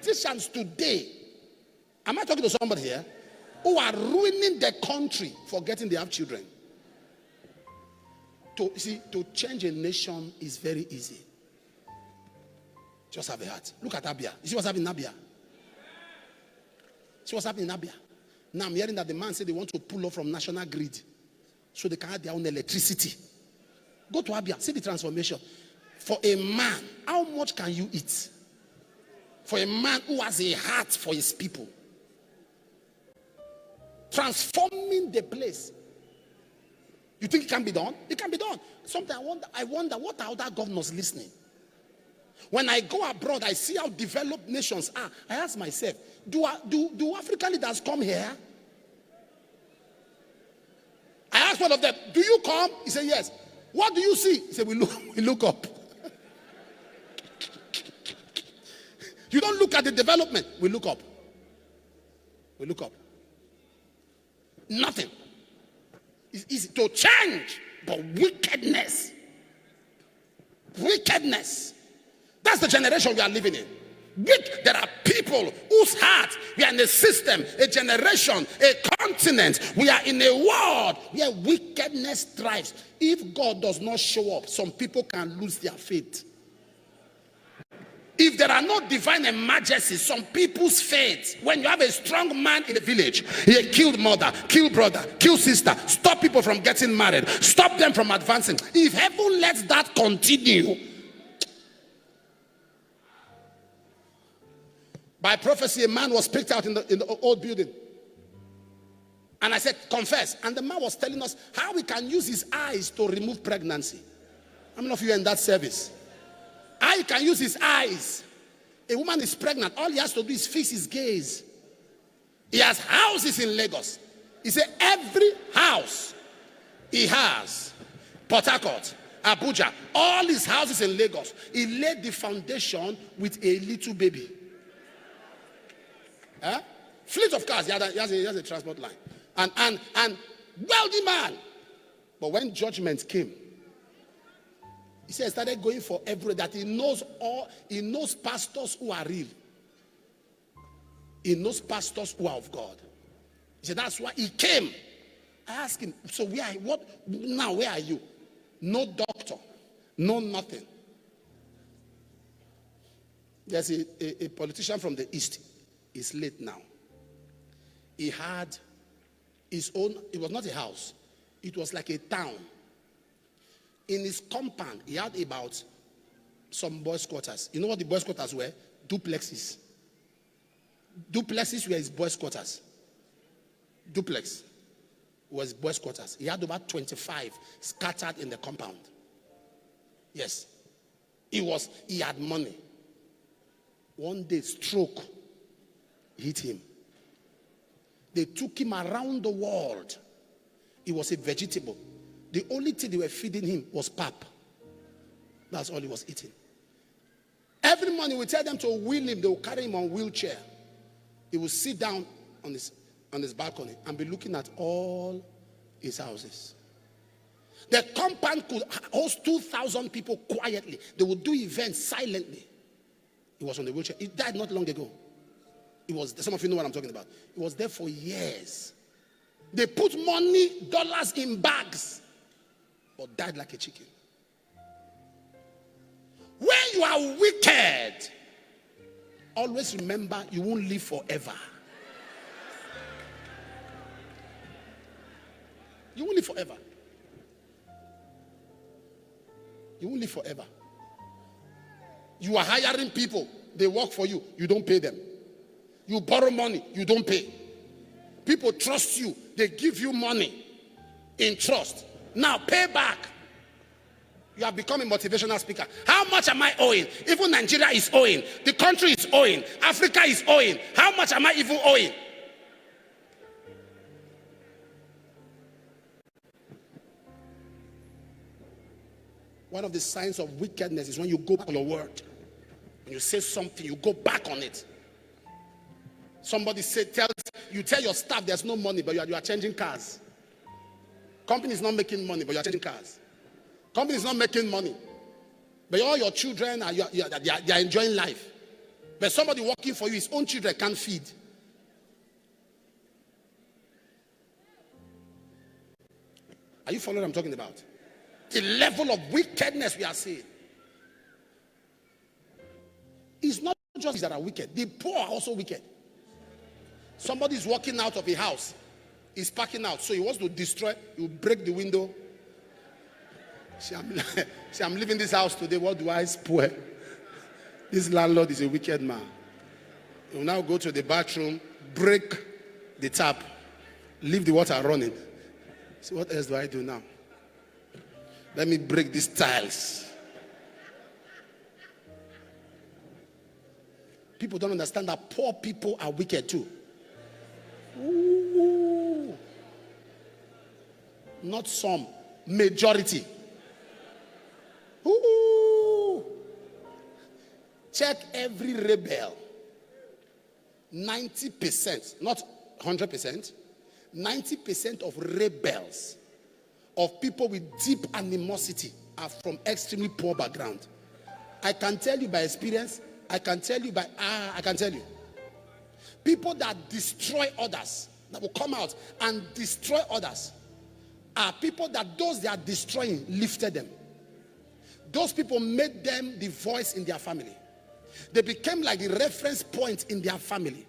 politicians today, am I talking to somebody here, who are ruining the country for getting they have children? To change a nation is very easy. Just have a heart. Look at Abia. You see what's happening in Abia? See what's happening in Abia? Now I'm hearing that the man said they want to pull off from national grid so they can have their own electricity. Go to Abia, see the transformation. For a man, how much can you eat? For a man who has a heart for his people. Transforming the place. You think it can be done? It can be done. Sometimes I wonder what are other governors listening? When I go abroad, I see how developed nations are. I ask myself, do African leaders come here? I asked one of them, do you come? He said, yes. What do you see? He said, we look up. You don't look at the development. We look up. We look up. Nothing. It's easy to change, but wickedness. Wickedness. That's the generation we are living in. There are people whose heart, we are in a system, a generation, a continent. We are in a world where wickedness thrives. If God does not show up, some people can lose their faith. If there are no divine emergencies, some people's faith, when you have a strong man in the village, he killed mother, killed brother, killed sister, stop people from getting married, stop them from advancing. If heaven lets that continue, by prophecy, a man was picked out in the old building. And I said, confess. And the man was telling us how he can use his eyes to remove pregnancy. How many of you are in that service? How he can use his eyes. A woman is pregnant. All he has to do is fix his gaze. He has houses in Lagos. He said every house he has, Port Harcourt, Abuja, all his houses in Lagos, he laid the foundation with a little baby. Fleet of cars, he has a transport line. And wealthy man. But when judgment came, he said he started going for every that he knows pastors who are real. He knows pastors who are of God. He said that's why he came. I asked him, so where are you? No doctor, no nothing. There's a politician from the east. He's late now. He had his own, it was not a house, it was like a town. In his compound, he had about some boys' quarters. You know what the boys' quarters were? Duplexes. Duplexes were his boys' quarters. Duplex was boys' quarters. He had about 25 scattered in the compound. Yes. He had money. One day, stroke hit him. They took him around the world. He was a vegetable. The only thing they were feeding him was pap. That's all he was eating. Every morning we tell them to wheel him. They will carry him on wheelchair. He will sit down on his balcony and be looking at all his houses. The compound could host 2,000 people quietly. They would do events silently. He was on the wheelchair. He died not long ago. Some of you know what I'm talking about. He was there for years. They put money, dollars in bags, but died like a chicken. When you are wicked, always remember you won't live forever. You won't live forever. You won't live forever. You are hiring people. They work for you. You don't pay them. You borrow money. You don't pay. People trust you. They give you money in trust. Now pay back. You have become a motivational speaker. How much am I owing? Even Nigeria is owing. The country is owing. Africa is owing. How much am I even owing? One of the signs of wickedness is when you go back on your word. When you say something, you go back on it. Somebody tell your staff there's no money, but you are changing cars. Company is not making money, but you are changing cars. Company is not making money, but all your children are enjoying life. But somebody working for you, his own children can't feed. Are you following what I'm talking about? The level of wickedness we are seeing. It's not just that are wicked. The poor are also wicked. Somebody is walking out of a house. He's parking out. So he wants to destroy. He will break the window. See, I'm leaving this house today. What do I spoil? This landlord is a wicked man. He will now go to the bathroom, break the tap, leave the water running. So what else do I do now? Let me break these tiles. People don't understand that poor people are wicked too. Ooh. Not some, majority. Ooh. Check every rebel. 90%, not 100%, 90% of rebels, of people with deep animosity, are from extremely poor background. I can tell you by experience. I can tell you. People that destroy others, that will come out and destroy others, are people that those they are destroying lifted them. Those people made them the voice in their family. They became like the reference point in their family.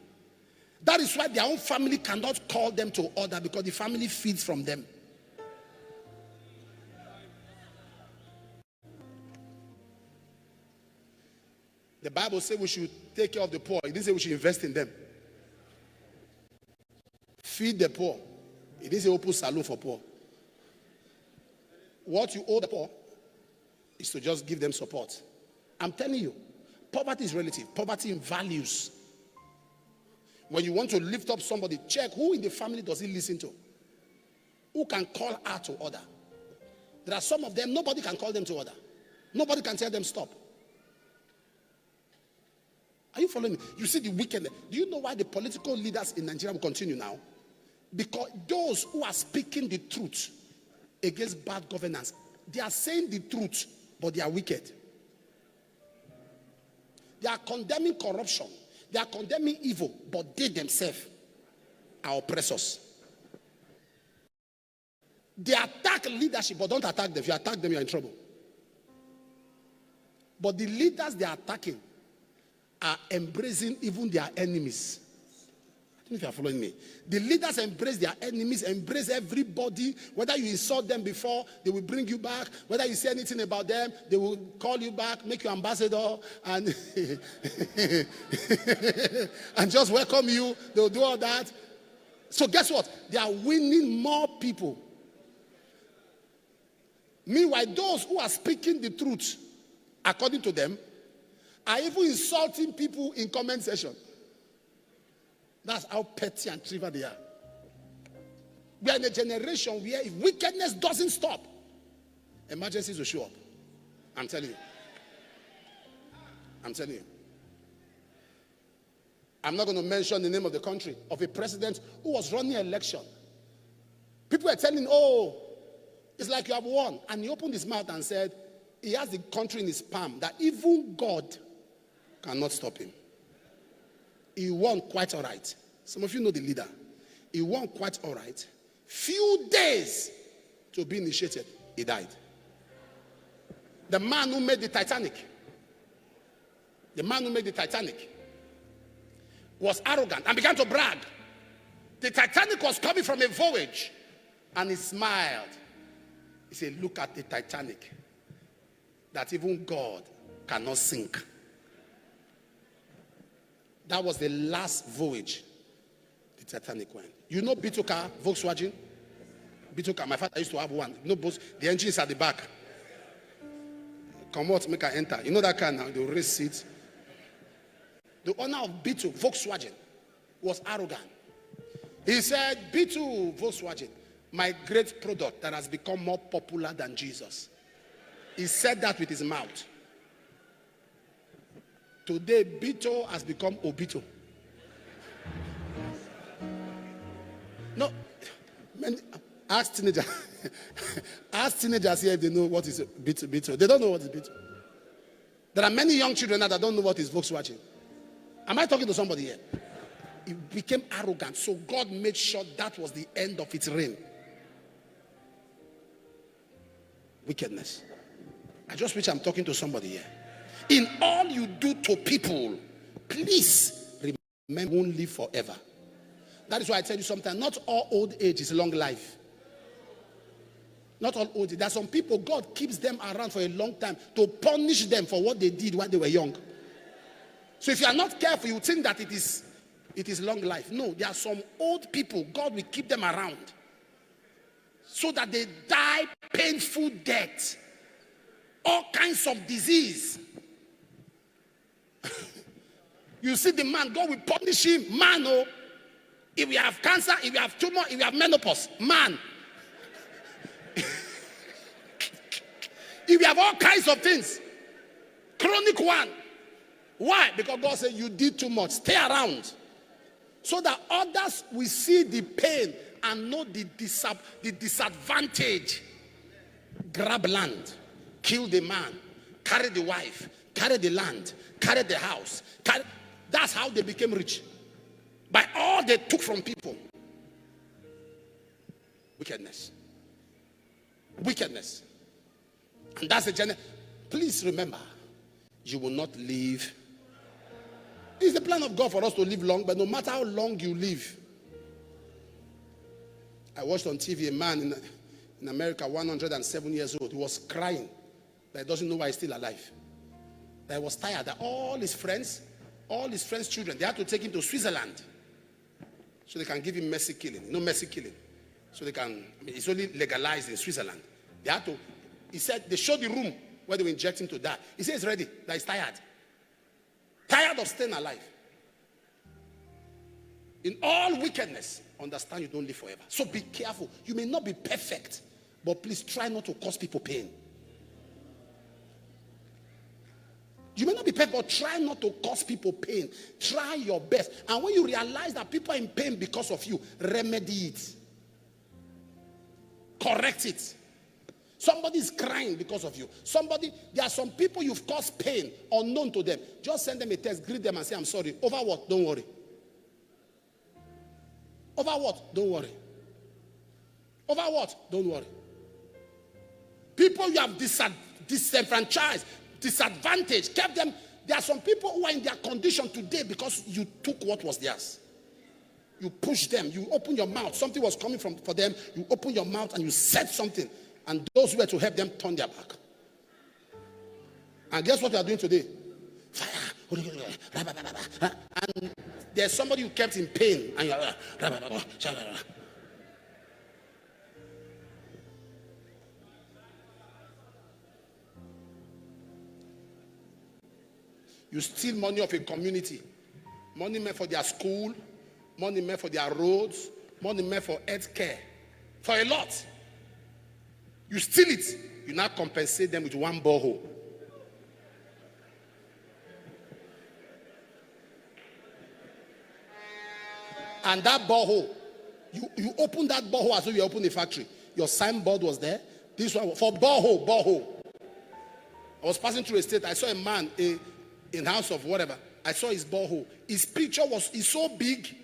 That is why their own family cannot call them to order, because the family feeds from them. The Bible says we should take care of the poor. It didn't say we should invest in them. Feed the poor. It didn't say open salon for poor. What you owe the poor is to just give them support. I'm telling you, poverty is relative. Poverty in values. When you want to lift up somebody, check who in the family does he listen to? Who can call her to order? There are some of them, nobody can call them to order. Nobody can tell them stop. Are you following me? You see the wickedness. Do you know why the political leaders in Nigeria will continue now? Because those who are speaking the truth against bad governance, they are saying the truth, but they are wicked. They are condemning corruption. They are condemning evil, but they themselves are oppressors. They attack leadership, but don't attack them. If you attack them, you're in trouble. But the leaders they are attacking are embracing even their enemies. I don't know if you are following me. The leaders embrace their enemies, embrace everybody. Whether you insult them before, they will bring you back. Whether you say anything about them, they will call you back, make you ambassador, and and just welcome you. They will do all that. So guess what? They are winning more people. Meanwhile, those who are speaking the truth, according to them, are even insulting people in comment section. That's how petty and trivial they are. We are in a generation where if wickedness doesn't stop, emergencies will show up. I'm telling you. I'm telling you. I'm not going to mention the name of the country, of a president who was running an election. People were telling, oh, it's like you have won. And he opened his mouth and said, he has the country in his palm, that even God cannot stop him. He won quite all right. Some of you know the leader. He won quite all right. Few days to be initiated, he died. The man who made the Titanic, was arrogant and began to brag. The Titanic was coming from a voyage, and he smiled. He said, look at the Titanic, that even God cannot sink. That was the last voyage the Titanic went. You know Beetle car, Volkswagen? Beetle car, my father used to have one. You know, both, the engine is at the back. Come out, make her enter. You know that car now, the race seats. The owner of Beetle, Volkswagen, was arrogant. He said, Beetle, Volkswagen, my great product that has become more popular than Jesus. He said that with his mouth. Today, Beetle has become Obito. No, man, ask teenagers. Ask teenagers here if they know what is Beetle. They don't know what is Beetle. There are many young children now that don't know what is Volkswagen. Am I talking to somebody here? It became arrogant. So God made sure that was the end of its reign. Wickedness. I just wish I'm talking to somebody here. In all you do to people, please remember, won't live forever. That is why I tell you sometimes, not all old age is long life. Not all old age. There are some people, God keeps them around for a long time to punish them for what they did when they were young. So if you are not careful, you think that it is long life. No, there are some old people, God will keep them around so that they die painful death. All kinds of disease. You see the man, God will punish him. Man, oh, if we have cancer, if we have tumor, if we have menopause, man. If we have all kinds of things, chronic one. Why? Because God said you did too much. Stay around. So that others will see the pain and know the disadvantage. Grab land, kill the man, carry the wife, carry the land, carry the house. That's how they became rich. By all they took from people. Wickedness. Wickedness. And that's the general. Please remember, you will not live. It's the plan of God for us to live long, but no matter how long you live. I watched on TV a man in America, 107 years old. He was crying that he doesn't know why he's still alive. That he was tired. That all his friends' children, they had to take him to Switzerland so they can give him mercy killing. No mercy killing. So they can, it's only legalized in Switzerland. They had to, he said, they showed the room where they were injecting to die. He says he's ready, that he's tired. Tired of staying alive. In all wickedness, understand you don't live forever. So be careful. You may not be perfect, but please try not to cause people pain. You may not be perfect, but try not to cause people pain. Try your best. And when you realize that people are in pain because of you, remedy it. Correct it. Somebody is crying because of you. There are some people you've caused pain unknown to them. Just send them a text, greet them and say, I'm sorry. Over what? Don't worry. Over what? Don't worry. Over what? Don't worry. People you have disenfranchised, disadvantaged, kept them. There are some people who are in their condition today because you took what was theirs. You pushed them. You opened your mouth. Something was coming for them. You opened your mouth and you said something. And those who were to help them turn their back. And guess what you are doing today? Fire. And there's somebody who kept in pain. And you're you steal money of a community. Money meant for their school. Money meant for their roads. Money meant for health care. For a lot. You steal it. You now compensate them with one borehole. And that borehole, you open that borehole as though you open a factory. Your signboard was there. This one for borehole. I was passing through a state. I saw a man in house of whatever. I saw his borehole. His picture is so big.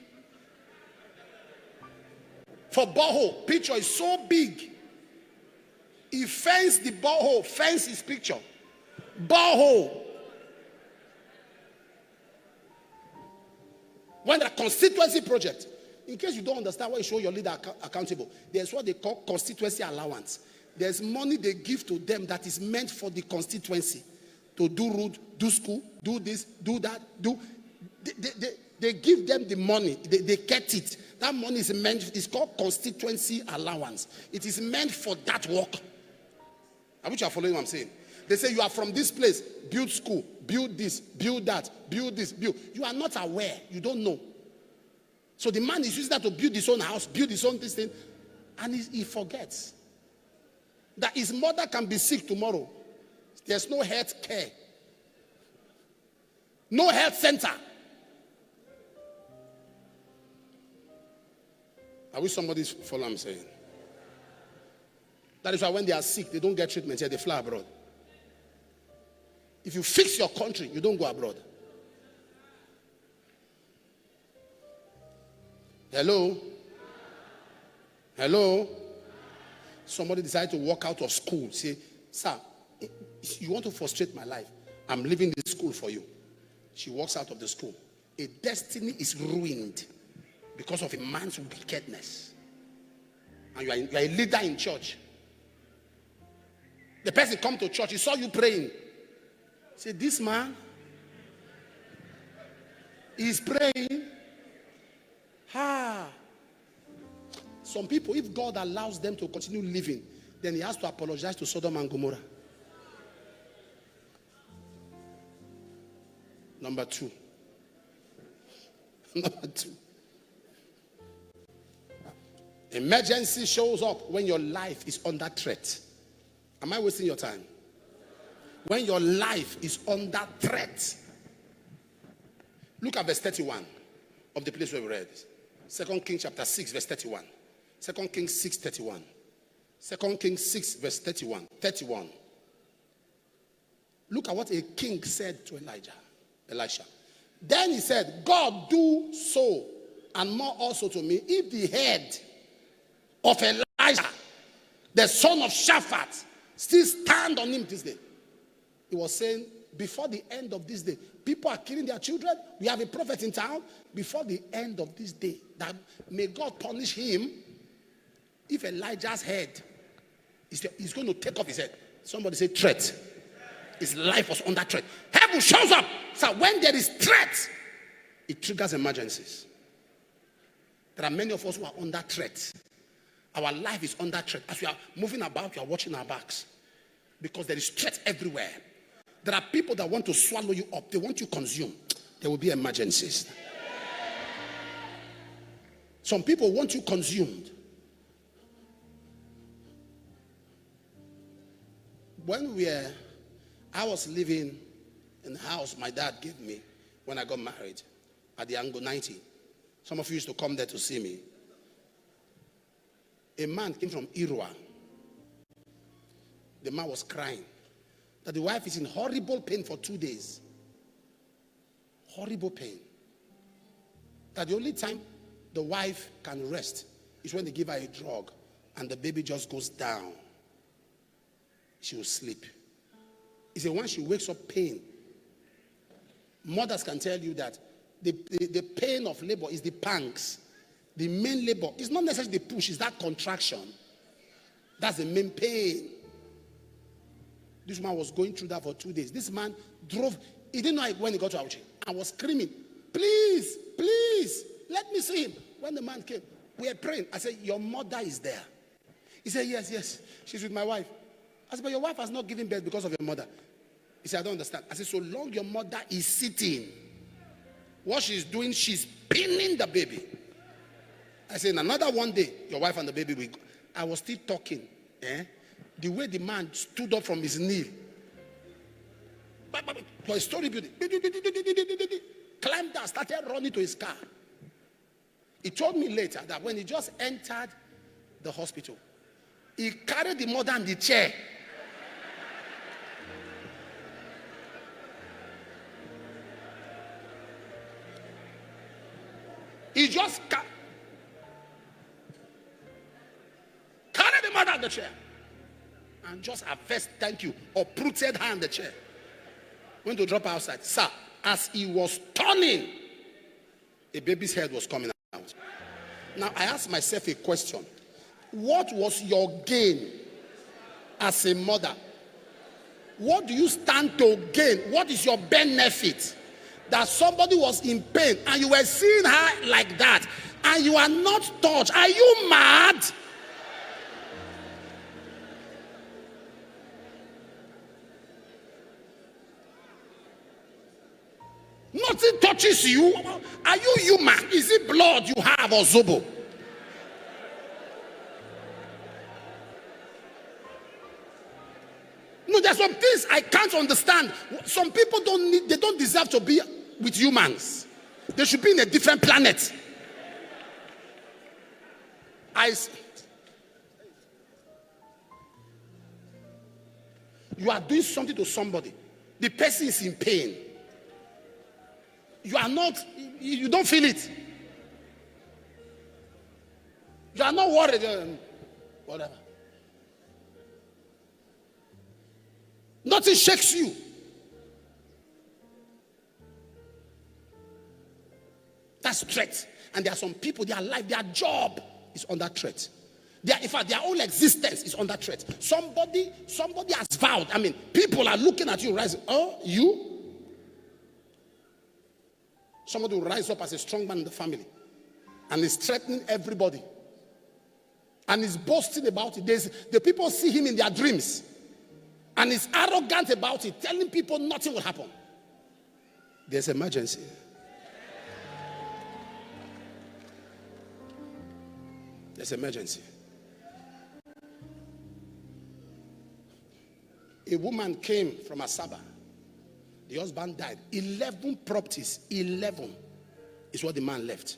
For borehole, picture is so big. He fenced the borehole, fenced his picture. Borehole. When the constituency project, in case you don't understand why you show your leader accountable, there's what they call constituency allowance. There's money they give to them that is meant for the constituency. To do road, do school, do this, do that, do. They give them the money. They get it. That money is meant, it's called constituency allowance. It is meant for that work. I wish you are following what I'm saying. They say you are from this place, build school, build this, build that, build this, build. You are not aware. You don't know. So the man is using that to build his own house, build his own this thing, and he forgets that his mother can be sick tomorrow. There's no health care. No health center. I wish somebody follow what I'm saying. That is why when they are sick, they don't get treatment here, they fly abroad. If you fix your country, you don't go abroad. Hello? Hello? Somebody decided to walk out of school. Say, sir, you want to frustrate my life? I'm leaving this school for you. She walks out of the school. A destiny is ruined because of a man's wickedness. And you are a leader in church. The person come to church, he saw you praying. Say, this man is praying. Some people, if God allows them to continue living, then he has to apologize to Sodom and Gomorrah. Number two. Number two. Emergency shows up when your life is under threat. Am I wasting your time? When your life is under threat. Look at verse 31 of the place where we read. 2 Kings chapter 6 verse 31. 2 Kings 6 31. 2 Kings 6 verse 31. 31. Look at what a king said to Elisha. Then he said, God do so and more also to me if the head of Elijah, the son of Shaphat, still stand on him this day. He was saying, before the end of this day, people are killing their children. We have a prophet in town. Before the end of this day, that may God punish him if Elijah's head is going to take off his head. Somebody say threat. His life was under threat. Heaven shows up. So when there is threat, it triggers emergencies. There are many of us who are under threat. Our life is under threat. As we are moving about, we are watching our backs. Because there is threat everywhere. There are people that want to swallow you up. They want you consumed. There will be emergencies. Some people want you consumed. I was living in the house my dad gave me when I got married at the Angle 90. Some of you used to come there to see me. A man came from Irua. The man was crying that the wife is in horrible pain for 2 days. Horrible pain. That the only time the wife can rest is when they give her a drug and the baby just goes down. She will sleep. He said once she wakes up pain, mothers can tell you that the pain of labor is the pangs. The main labor is not necessarily the push, it's that contraction. That's the main pain. This man was going through that for 2 days. This man drove. He didn't know when he got to Auchi. I was screaming, please, please, let me see him. When the man came, we were praying. I said, your mother is there. He said, yes, yes, she's with my wife. I said, but your wife has not given birth because of your mother. He said, I don't understand. I said, so long your mother is sitting, what she's doing, she's pinning the baby. I said, in another one day, your wife and the baby will go. I was still talking. The way the man stood up from his knee, for a story building, climbed down, started running to his car. He told me later that when he just entered the hospital, he carried the mother in the chair. He just carried the mother in the chair and just affessed, thank you, uprooted her in the chair. Went to drop her outside. Sir, as he was turning, a baby's head was coming out. Now I asked myself a question. What was your gain as a mother? What do you stand to gain? What is your benefit? That somebody was in pain and you were seeing her like that and you are not touched. Are you mad? Nothing touches you. Are you human? Is it blood you have or zobo? No, there's some things I can't understand. Some people they don't deserve to be with humans. They should be in a different planet. You are doing something to somebody. The person is in pain. You don't feel it. You are not worried. Whatever. Nothing shakes you. That's threat. And there are some people, their life, their job is under threat. In fact, their whole existence is under threat. Somebody has vowed. I mean, people are looking at you rising. Oh, you? Somebody will rise up as a strong man in the family and is threatening everybody. And is boasting about it. The people see him in their dreams. And is arrogant about it, telling people nothing will happen. There's emergency. There's emergency. A woman came from Asaba. The husband died. 11 properties. 11 is what the man left.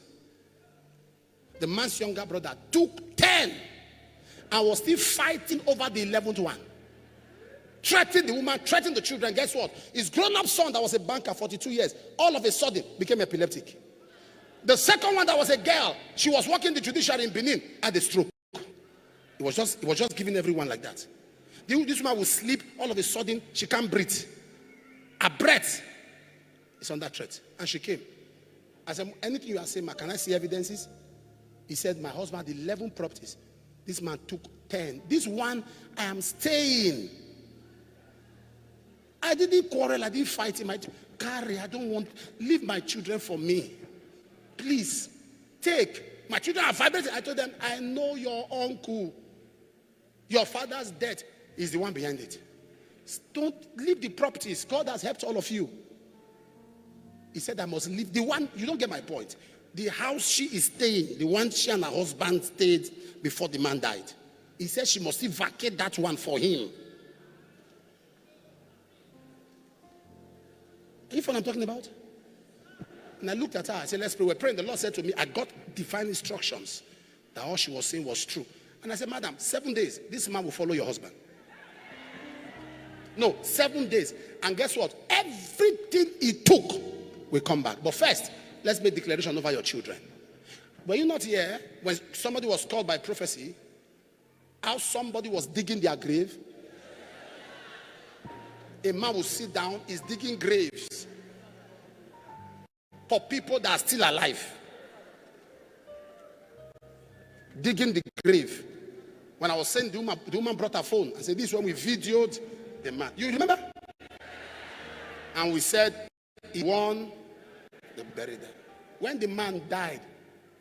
The man's younger brother took 10 and was still fighting over the 11th one. Threatened the woman, threatened the children. Guess what? His grown-up son that was a banker, 42 years, all of a sudden became epileptic. The second one that was a girl, she was working the judiciary in Benin, had a stroke. It was just giving everyone like that. This woman will sleep, all of a sudden she can't breathe. Her breath is under threat. And she came. I said, anything you are saying, ma, can I see evidences? He said, my husband had 11 properties. This man took 10. This one, I am staying. I didn't quarrel, I didn't fight him. Carry, I don't want, leave my children for me. Please, take. My children are vibrating. I told them, I know your uncle. Your father's death is the one behind it. Don't leave the properties. God has helped all of you. He said, I must leave. The one, you don't get my point. The house she is staying, the one she and her husband stayed before the man died. He said she must vacate that one for him. Are you what I'm talking about? And I looked at her, I said, let's pray. We're praying. The Lord said to me, I got divine instructions that all she was saying was true. And I said, madam, 7 days, this man will follow your husband. No, 7 days. And guess what? Everything he took will come back. But first, let's make declaration over your children. Were you not here when somebody was called by prophecy? How somebody was digging their grave? A man will sit down, is digging graves for people that are still alive. Digging the grave. When I was saying, the woman brought her phone and said, this is when we videoed the man. You remember? And we said, he won, they buried him. When the man died,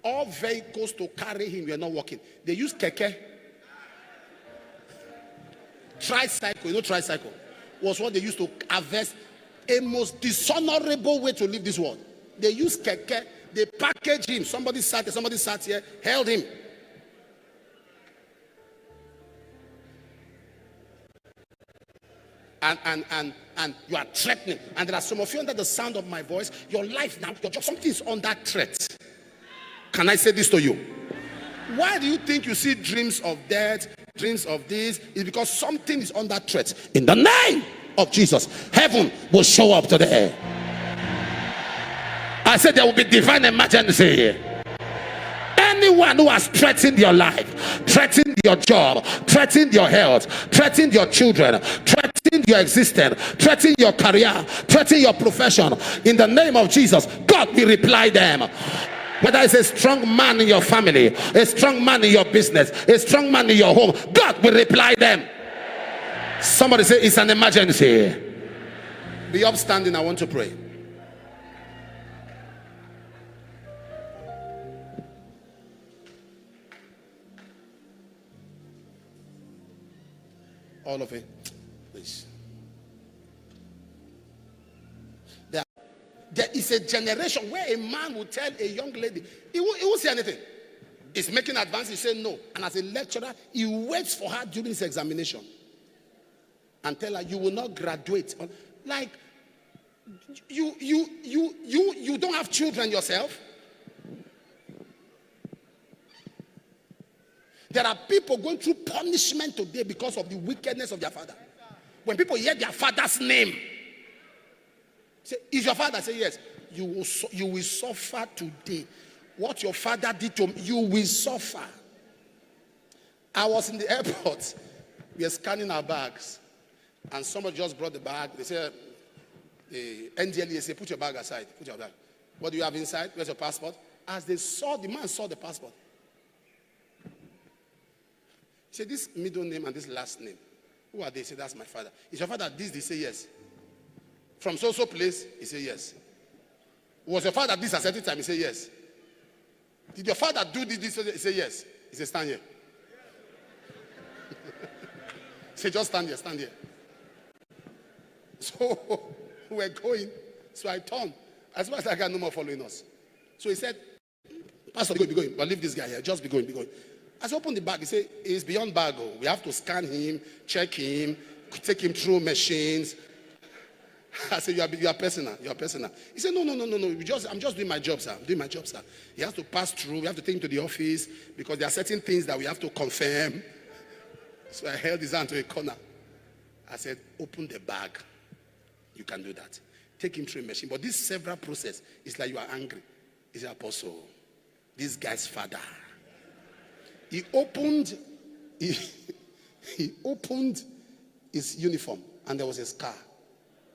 all vehicles to carry him were not working. They used keke. Tricycle, you know tricycle, was what they used to harvest. A most dishonorable way to live this world. They used keke, they packaged him. Somebody sat here, held him. And you are threatening. And there are some of you under the sound of my voice, your life now, your job, something is under threat. Can I say this to you? Why do you think you see dreams of death, dreams of this? It's because something is under threat. In the name of Jesus, heaven will show up today. I said there will be divine emergency. Anyone who has threatened your life, threatened your job, threatened your health, threatened your children, threatened your existence, threatened your career, threatened your profession, in the name of Jesus, God will reply them. Whether it's a strong man in your family, a strong man in your business, a strong man in your home, God will reply them. Somebody say it's an emergency. Be upstanding, I want to pray. All of it, please. There is a generation where a man will tell a young lady, he won't say anything. He's making advances, he say no. And as a lecturer, he waits for her during his examination and tell her, you will not graduate. Like, you don't have children yourself. There are people going through punishment today because of the wickedness of their father. When people hear their father's name, say, is your father? Say yes. You will suffer today. What your father did to him, you will suffer. I was in the airport. We are scanning our bags. And somebody just brought the bag. They said, the NDLEA said, put your bag aside. Put your bag. What do you have inside? Where's your passport? As they saw, the man saw the passport. He said, this middle name and this last name. Who are they? He said, that's my father. Is your father this? They say, yes. From so-so place? He said, yes. Was your father this at a certain time? He said, yes. Did your father do this? He said, yes. He said, stand here. He said, just stand here, stand here. So we're going. So I turned. As far as I got no more following us. So he said, Pastor, be going. But leave this guy here. Just be going, be going. As I opened the bag, he said, it's beyond bag. Oh. We have to scan him, check him, take him through machines. I said, you are personal. You are personal. He said, no. I'm just doing my job, sir. I'm doing my job, sir. He has to pass through. We have to take him to the office because there are certain things that we have to confirm. So I held his hand to a corner. I said, open the bag. You can do that. Take him through a machine. But this several process is like you are angry. He's an apostle. This guy's father. He opened his uniform and there was a scar.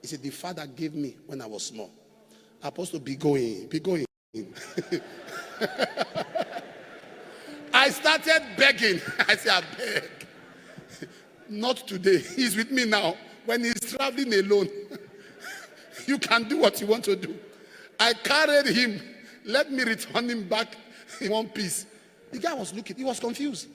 He said, the father gave me when I was small. Apostle, be going. I started begging. I said, I beg. Not today. He's with me now. When he's traveling alone, you can do what you want to do. I carried him. Let me return him back in one piece. The guy was looking. He was confused.